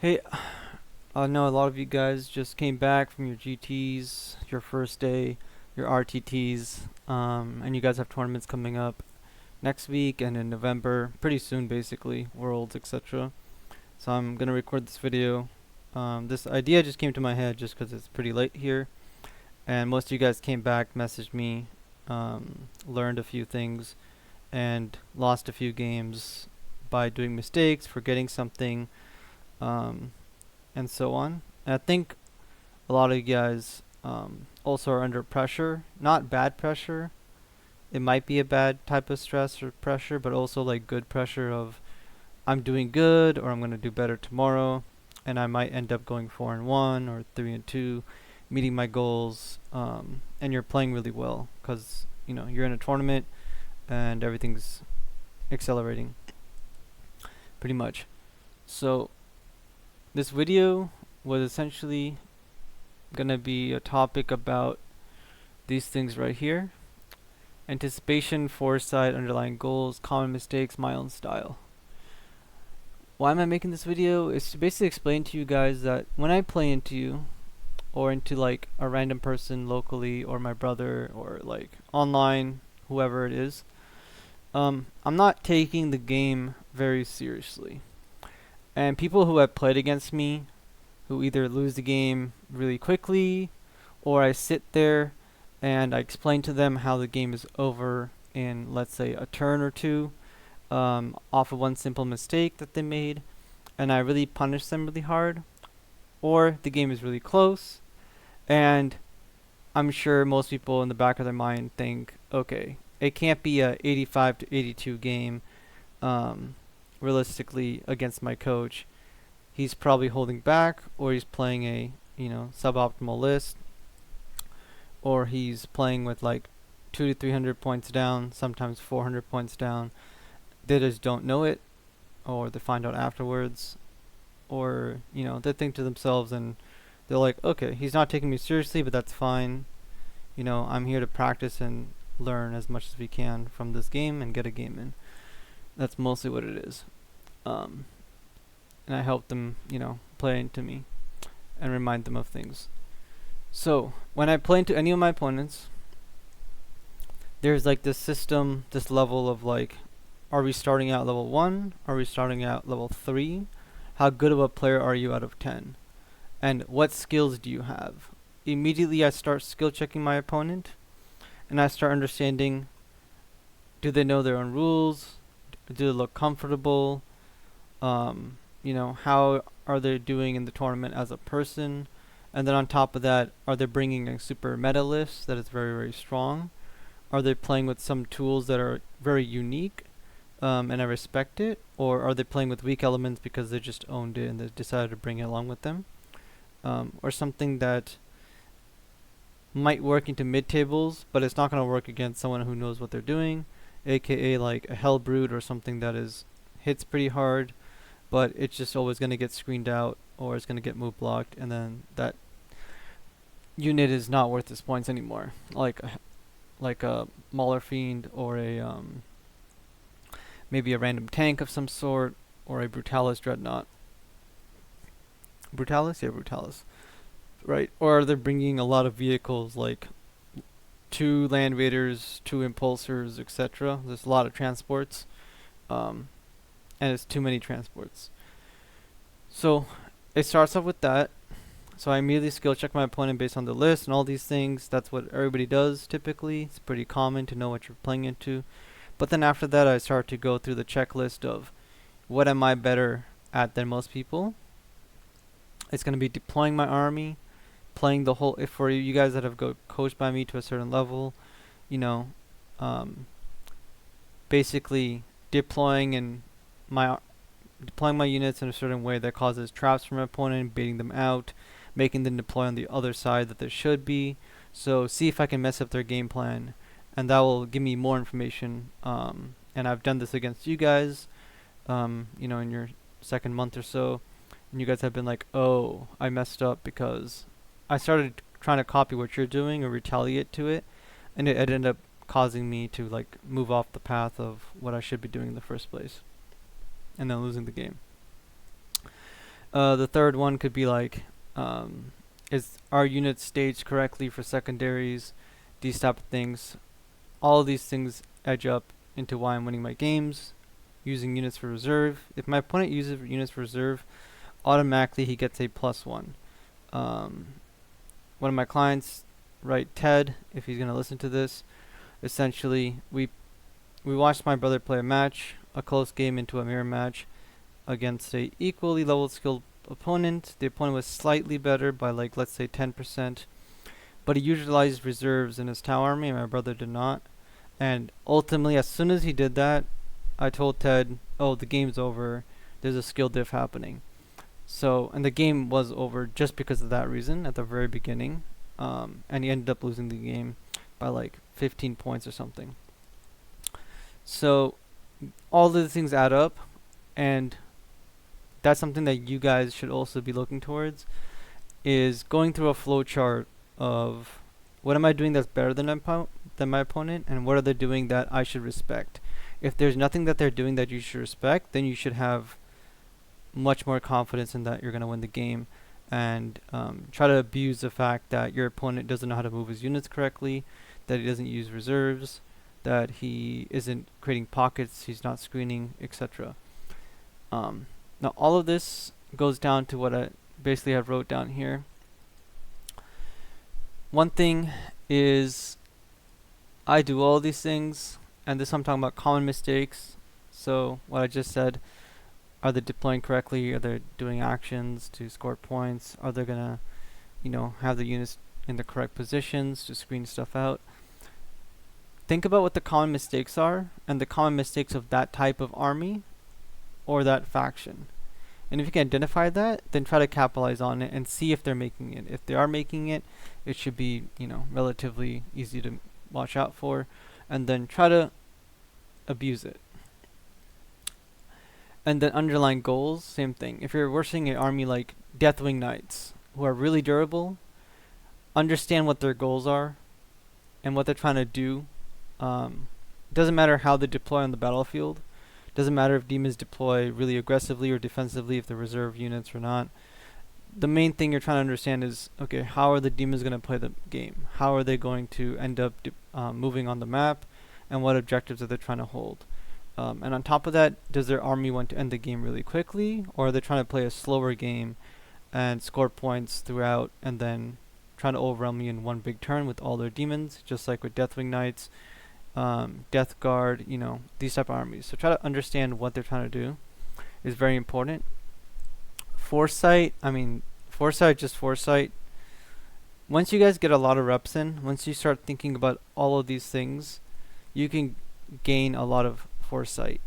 Hey, I know a lot of you guys just came back from your GTs, your first day, your RTTs, and you guys have tournaments coming up next week and in November, pretty soon basically, Worlds, etc. So I'm gonna record this video. This idea just came to my head just 'cause it's pretty late here, and most of you guys came back, messaged me, learned a few things, and lost a few games by doing mistakes, forgetting something, um, and so on. And I think a lot of you guys also are under pressure, not bad pressure. It might be a bad type of stress or pressure, but also like good pressure of I'm doing good or I'm gonna do better tomorrow, and I might end up going 4-1 or 3-2, meeting my goals. And you're playing really well because you're in a tournament and everything's accelerating pretty much. So this video was essentially gonna be a topic about these things right here: anticipation, foresight, underlying goals, common mistakes, my own style. Why am I making this video? Is to basically explain to you guys that when I play into you, or into like a random person locally, or my brother, or like online, whoever it is, I'm not taking the game very seriously. And people who have played against me, who either lose the game really quickly, or I sit there and I explain to them how the game is over in, let's say, a turn or two, off of one simple mistake that they made, and I really punish them really hard, or the game is really close, and I'm sure most people in the back of their mind think, okay, it can't be a 85-82 game, realistically against my coach. He's probably holding back, or he's playing a suboptimal list, or he's playing with like 200 to 300 points down, sometimes 400 points down. They just don't know it, or they find out afterwards, or they think to themselves and they're like, okay, he's not taking me seriously, but that's fine. I'm here to practice and learn as much as we can from this game and get a game in. That's mostly what it is. And I help them, play into me and remind them of things. So when I play into any of my opponents, there's like this system, this level of like, are we starting out level 1? Are we starting out level 3? How good of a player are you out of 10? And what skills do you have? Immediately I start skill checking my opponent, and I start understanding, do they know their own rules? Do they look comfortable? How are they doing in the tournament as a person? And then on top of that, are they bringing a super meta list that is very, very strong? Are they playing with some tools that are very unique, and I respect it? Or are they playing with weak elements because they just owned it and they decided to bring it along with them? Or something that might work into mid tables, but it's not going to work against someone who knows what they're doing, aka like a Hellbrute or something that hits pretty hard, but it's just always going to get screened out, or it's going to get move blocked, and then that unit is not worth its points anymore. Like a Mauler Fiend, or a maybe a random tank of some sort, or a Brutalis Dreadnought. Brutalis? Yeah, Brutalis. Right. Or they're bringing a lot of vehicles, like 2 Land Raiders, 2 Impulsors, etc. There's a lot of transports, and it's too many transports. So it starts off with that. So I immediately skill check my opponent based on the list and all these things. That's what everybody does typically. It's pretty common to know what you're playing into. But then after that, I start to go through the checklist of what am I better at than most people. It's going to be deploying my army, playing the whole. If for you guys that have coached by me to a certain level, you know, um, basically deploying and my deploying my units in a certain way that causes traps from my opponent, baiting them out, making them deploy on the other side that they should be. So see if I can mess up their game plan, and that will give me more information. And I've done this against you guys, in your second month or so, and you guys have been like, oh, I messed up because I started trying to copy what you're doing or retaliate to it, and it ended up causing me to like move off the path of what I should be doing in the first place, and then losing the game. The third one could be like, is our unit staged correctly for secondaries? These type of things. All of these things edge up into why I'm winning my games. Using units for reserve. If my opponent uses units for reserve, automatically he gets a +1. Um, One of my clients, right, Ted, if he's gonna listen to this, essentially we watched my brother play a match, a close game into a mirror match against a equally level skilled opponent. The opponent was slightly better by like let's say 10%, but he utilized reserves in his Tau army and my brother did not. And ultimately, as soon as he did that, I told Ted, "Oh, the game's over. There's a skill diff happening." So, and the game was over just because of that reason at the very beginning. And he ended up losing the game by like 15 points or something. So, all of the things add up, and that's something that you guys should also be looking towards, is going through a flow chart of what am I doing that's better than my opponent, and what are they doing that I should respect. If there's nothing that they're doing that you should respect, then you should have much more confidence in that you're going to win the game, and try to abuse the fact that your opponent doesn't know how to move his units correctly, that he doesn't use reserves, that he isn't creating pockets, he's not screening, etc. Now all of this goes down to what I basically have wrote down here. One thing is I do all these things, and this I'm talking about common mistakes. So what I just said, are they deploying correctly? Are they doing actions to score points? Are they gonna, have the units in the correct positions to screen stuff out? Think about what the common mistakes are, and the common mistakes of that type of army or that faction. And if you can identify that, then try to capitalize on it and see if they're making it. If they are making it, it should be, relatively easy to watch out for, and then try to abuse it. And then underlying goals, same thing. If you're working an army like Deathwing Knights, who are really durable, understand what their goals are and what they're trying to do. Doesn't matter how they deploy on the battlefield. Doesn't matter if demons deploy really aggressively or defensively, if they're reserve units or not. The main thing you're trying to understand is, okay, how are the demons going to play the game? How are they going to end up moving on the map? And what objectives are they trying to hold? And on top of that, does their army want to end the game really quickly? Or are they trying to play a slower game and score points throughout and then trying to overwhelm you in one big turn with all their demons, just like with Deathwing Knights, Death Guard, these type of armies. So try to understand what they're trying to do is very important. Foresight, just foresight. Once you guys get a lot of reps in, once you start thinking about all of these things, you can gain a lot of foresight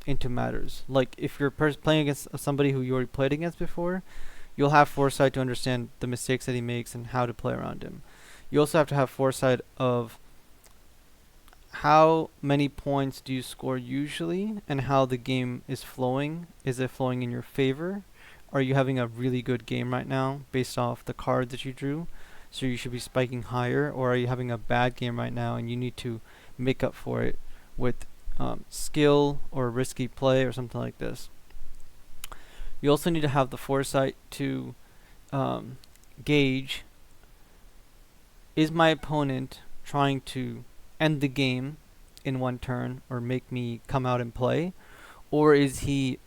into matters. Like if you're playing against somebody who you already played against before, you'll have foresight to understand the mistakes that he makes and how to play around him. You also have to have foresight of how many points do you score usually and how the game is flowing. Is it flowing in your favor? Are you having a really good game right now based off the cards that you drew? So you should be spiking higher. Or are you having a bad game right now and you need to make up for it with skill or risky play or something like this? You also need to have the foresight to gauge, is my opponent trying to end the game in one turn or make me come out and play, or is he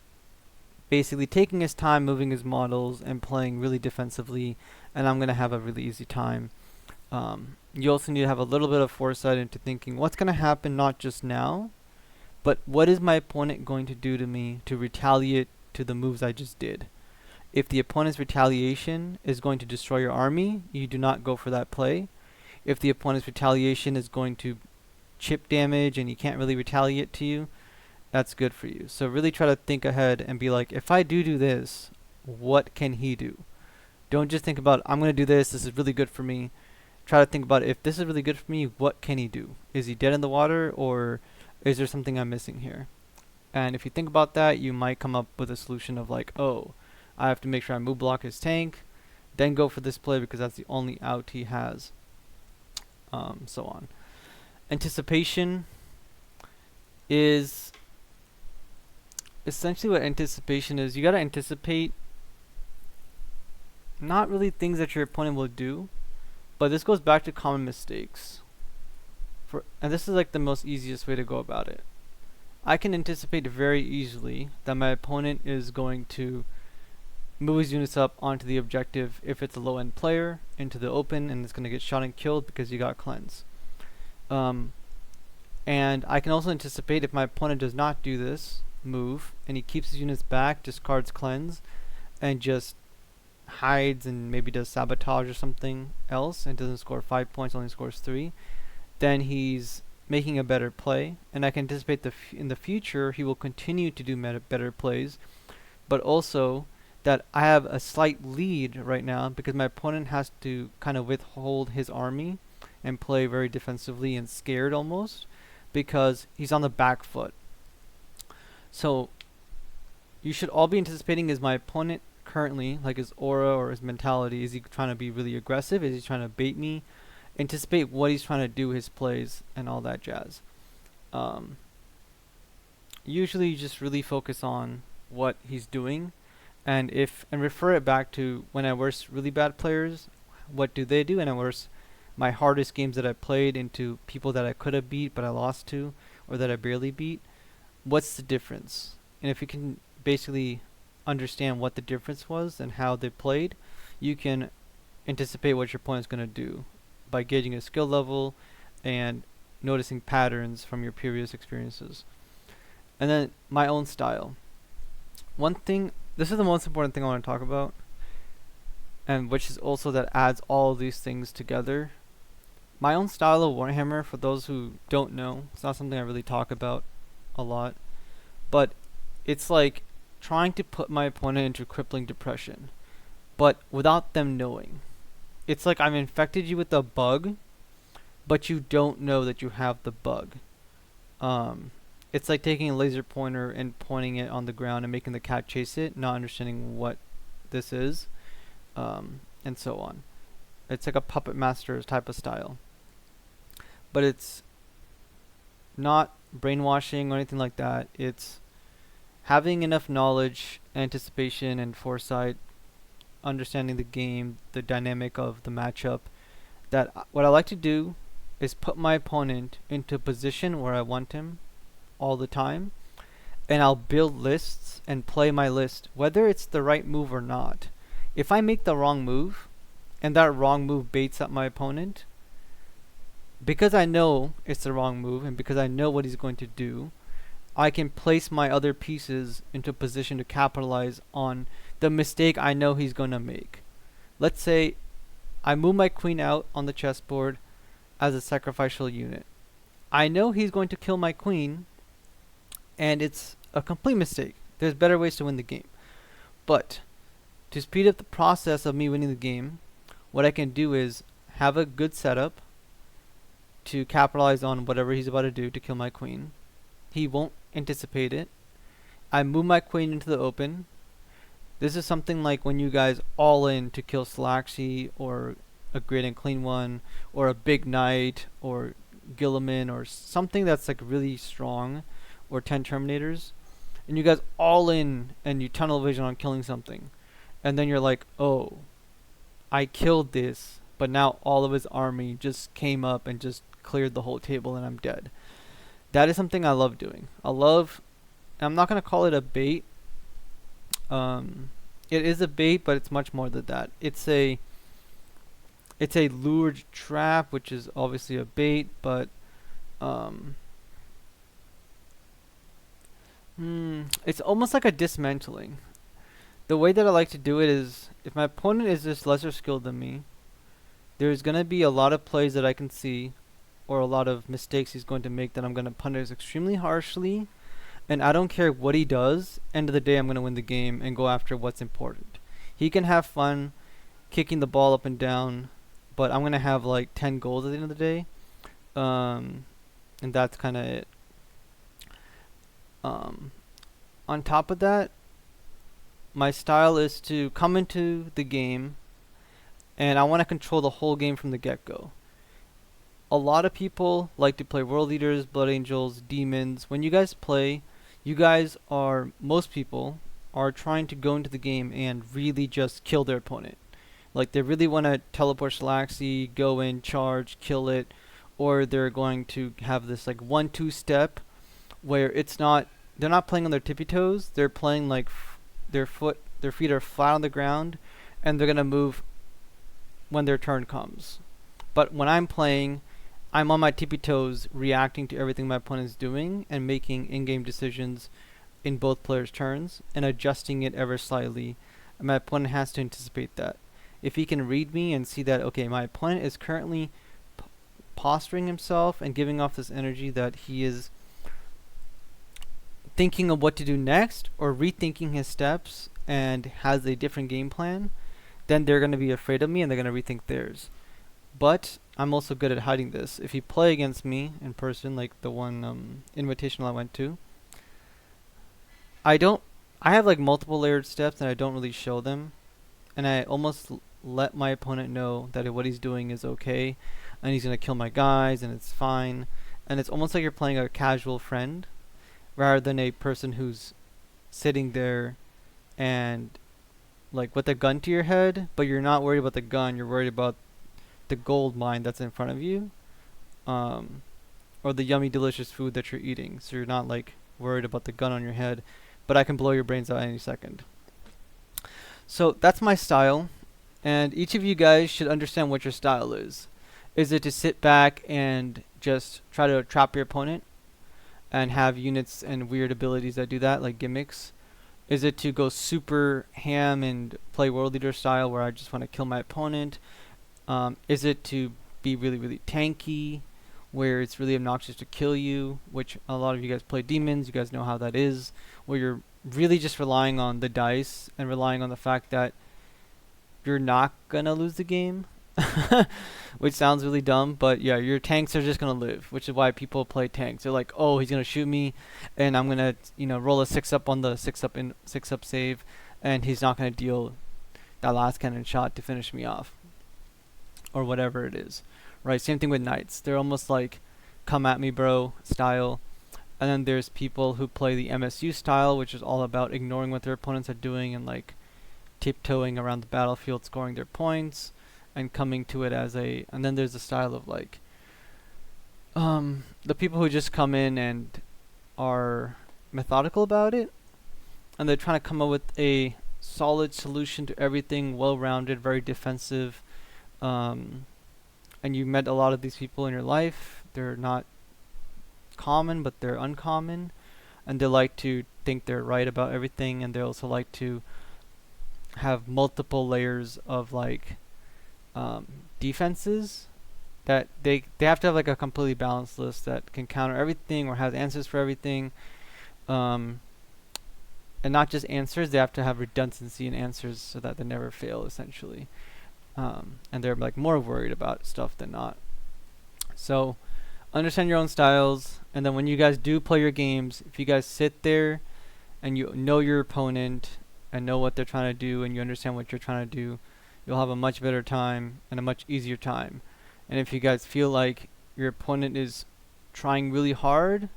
basically taking his time moving his models and playing really defensively, and I'm going to have a really easy time. You also need to have a little bit of foresight into thinking what's going to happen not just now, but what is my opponent going to do to me to retaliate to the moves I just did. If the opponent's retaliation is going to destroy your army, you do not go for that play. If the opponent's retaliation is going to chip damage and he can't really retaliate to you, that's good for you. So really try to think ahead and be like, if I do this, what can he do? Don't just think about, I'm going to do this is really good for me. Try to think about, if this is really good for me, what can he do? Is he dead in the water, or is there something I'm missing here? And if you think about that, you might come up with a solution of like, oh, I have to make sure I move block his tank, then go for this play because that's the only out he has. So on. Anticipation is essentially what anticipation is. You got to anticipate not really things that your opponent will do, but this goes back to common mistakes. And this is like the most easiest way to go about it. I can anticipate very easily that my opponent is going to move his units up onto the objective if it's a low end player into the open, and it's going to get shot and killed because you got cleanse. And I can also anticipate if my opponent does not do this move and he keeps his units back, discards cleanse, and just hides and maybe does sabotage or something else and doesn't score 5 points, only scores 3, then he's making a better play. And I can anticipate in the future he will continue to do better plays, but also that I have a slight lead right now because my opponent has to kind of withhold his army and play very defensively and scared almost because he's on the back foot. So you should all be anticipating, is my opponent currently, like his aura or his mentality, is he trying to be really aggressive? Is he trying to bait me? Anticipate what he's trying to do, his plays and all that jazz. Usually you just really focus on what he's doing and refer it back to when I verse really bad players, what do they do, and I verse my hardest games that I played into people that I could have beat but I lost to, or that I barely beat. What's the difference? And if you can basically understand what the difference was and how they played, you can anticipate what your opponent's going to do by gauging his skill level and noticing patterns from your previous experiences. And then my own style. One thing, this is the most important thing I want to talk about, and which is also that adds all of these things together. My own style of Warhammer, for those who don't know, it's not something I really talk about a lot, but it's like trying to put my opponent into crippling depression, but without them knowing. It's like I've infected you with a bug, but you don't know that you have the bug. It's like taking a laser pointer and pointing it on the ground and making the cat chase it, not understanding what this is, and so on. It's like a puppet master type of style. But it's not brainwashing or anything like that. It's having enough knowledge, anticipation, and foresight, understanding the game, the dynamic of the matchup, that what I like to do is put my opponent into a position where I want him all the time, and I'll build lists and play my list, whether it's the right move or not. If I make the wrong move, and that wrong move baits up my opponent, because I know it's the wrong move and because I know what he's going to do, I can place my other pieces into a position to capitalize on the mistake I know he's going to make. Let's say I move my queen out on the chessboard as a sacrificial unit. I know he's going to kill my queen, and it's a complete mistake. There's better ways to win the game. But to speed up the process of me winning the game, what I can do is have a good setup to capitalize on whatever he's about to do to kill my queen. He won't anticipate it. I move my queen into the open. This is something like when you guys all in to kill Slaxi or a great and clean one, or a big knight, or Gilliman, or something that's like really strong, or 10 Terminators, and you guys all in and you tunnel vision on killing something, and then you're like, oh, I killed this, but now all of his army just came up and just cleared the whole table and I'm dead. That is something I love doing. I'm not going to call it a bait. It is a bait, but it's much more than that. It's a lured trap, which is obviously a bait, but it's almost like a dismantling. The way that I like to do it is, if my opponent is just lesser skilled than me, there's going to be a lot of plays that I can see, or a lot of mistakes he's going to make that I'm going to punish extremely harshly, and I don't care what he does. End of the day, I'm going to win the game and go after what's important. He can have fun kicking the ball up and down, but I'm going to have like 10 goals at the end of the day, and that's kind of it. On top of that, my style is to come into the game and I want to control the whole game from the get-go. A lot of people like to play World Eaters, Blood Angels, Demons. When you guys play, most people are trying to go into the game and really just kill their opponent. Like they really want to teleport Shalaxi, go in, charge, kill it, or they're going to have this like 1-2 step where it's not, they're not playing on their tippy toes. They're playing like their feet are flat on the ground, and they're gonna move when their turn comes. But when I'm playing, I'm on my tippy toes, reacting to everything my opponent's doing and making in-game decisions in both players' turns and adjusting it ever slightly. And my opponent has to anticipate that. If he can read me and see that, okay, my opponent is currently posturing himself and giving off this energy that he is thinking of what to do next or rethinking his steps and has a different game plan, then they're going to be afraid of me and they're going to rethink theirs. But I'm also good at hiding this. If you play against me in person, like the one invitational I went to, I have like multiple layered steps and I don't really show them. And I almost let my opponent know that what he's doing is okay and he's going to kill my guys and it's fine. And it's almost like you're playing a casual friend rather than a person who's sitting there and like with a gun to your head, but you're not worried about the gun, you're worried about the gold mine that's in front of you, or the yummy delicious food that you're eating. So you're not like worried about the gun on your head, but I can blow your brains out any second. So that's my style, and each of you guys should understand what your style is. Is it to sit back and just try to trap your opponent and have units and weird abilities that do that, like gimmicks? Is it to go super ham and play World Leader style where I just want to kill my opponent? Is it to be really, really tanky, where it's really obnoxious to kill you, which a lot of you guys play demons, you guys know how that is, where you're really just relying on the dice and relying on the fact that you're not gonna lose the game, which sounds really dumb, but yeah, your tanks are just gonna live, which is why people play tanks. They're like, oh, he's gonna shoot me, and I'm gonna, roll a 6-up on the 6-up save, and he's not gonna deal that last cannon shot to finish me off, or whatever it is, right? Same thing with knights. They're almost like, come at me, bro, style. And then there's people who play the MSU style, which is all about ignoring what their opponents are doing and like tiptoeing around the battlefield, scoring their points, and coming to it as a. And then there's the style of like the people who just come in and are methodical about it, and they're trying to come up with a solid solution to everything, well-rounded, very defensive. And you've met a lot of these people in your life. They're not common, but they're uncommon, and they like to think they're right about everything, and they also like to have multiple layers of like defenses that they have to have like a completely balanced list that can counter everything or has answers for everything, and not just answers. They have to have redundancy in answers so that they never fail, essentially. And they're like more worried about stuff than not. So understand your own styles, and then when you guys do play your games, if you guys sit there and you know your opponent and know what they're trying to do and you understand what you're trying to do, you'll have a much better time and a much easier time. And if you guys feel like your opponent is trying really hard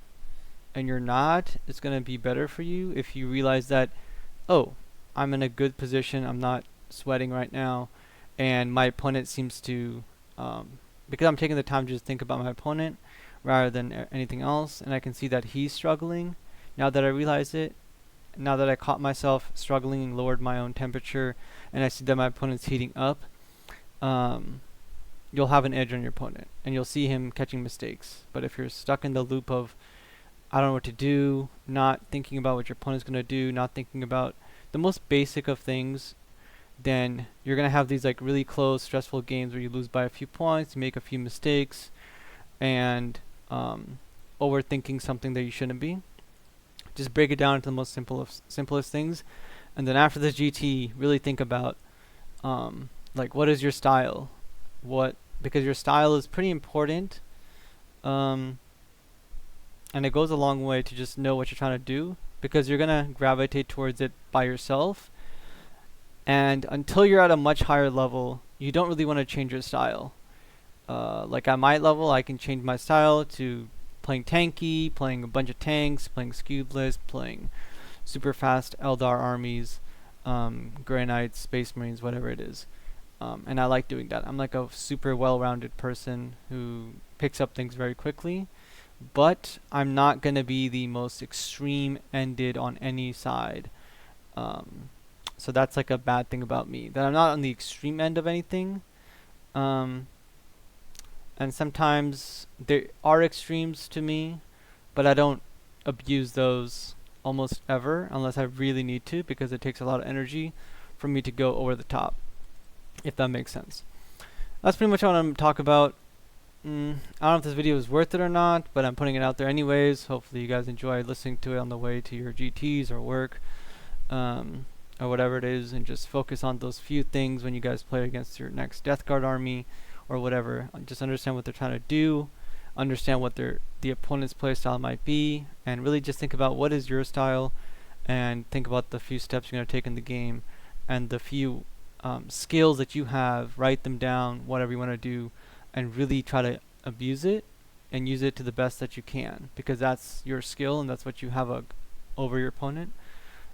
and you're not, it's going to be better for you if you realize that, oh, I'm in a good position, I'm not sweating right now, and my opponent seems to because I'm taking the time to just think about my opponent rather than anything else, and I can see that he's struggling. Now that I realize it, now that I caught myself struggling and lowered my own temperature, and I see that my opponent's heating up, you'll have an edge on your opponent, and you'll see him catching mistakes. But if you're stuck in the loop of, I don't know what to do, not thinking about what your opponent's going to do, not thinking about the most basic of things, then you're going to have these like really close, stressful games where you lose by a few points, you make a few mistakes, and overthinking something that you shouldn't be. Just break it down into the most simplest things, and then after the GT, really think about like what is your style, because your style is pretty important, and it goes a long way to just know what you're trying to do, because you're gonna gravitate towards it by yourself. And until you're at a much higher level, you don't really want to change your style. Like at my level, I can change my style to playing tanky, playing a bunch of tanks, playing skewed list, playing super fast Eldar armies, Grey Knights, Space Marines, whatever it is. And I like doing that. I'm like a super well-rounded person who picks up things very quickly, but I'm not gonna be the most extreme-ended on any side. Um, so that's like a bad thing about me, that I'm not on the extreme end of anything. Um, and sometimes there are extremes to me, but I don't abuse those almost ever unless I really need to, because it takes a lot of energy for me to go over the top, if that makes sense. That's pretty much what I'm talk about. I don't know if this video is worth it or not, but I'm putting it out there anyways. Hopefully you guys enjoy listening to it on the way to your GTs or work, um, or whatever it is, and just focus on those few things when you guys play against your next Death Guard army or whatever. Just understand what they're trying to do, understand what the opponent's play style might be, and really just think about what is your style, and think about the few steps you're going to take in the game, and the few skills that you have. Write them down, whatever you want to do, and really try to abuse it and use it to the best that you can, because that's your skill and that's what you have over your opponent.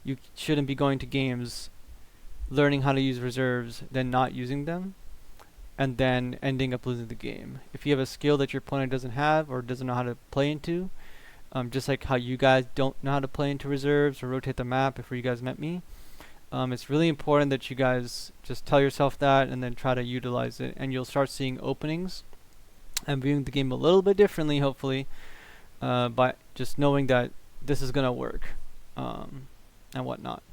You shouldn't be going to games learning how to use reserves, then not using them, and then ending up losing the game. If you have a skill that your opponent doesn't have or doesn't know how to play into, just like how you guys don't know how to play into reserves or rotate the map before you guys met me, it's really important that you guys just tell yourself that and then try to utilize it, and you'll start seeing openings and viewing the game a little bit differently, hopefully, by just knowing that this is going to work, and whatnot.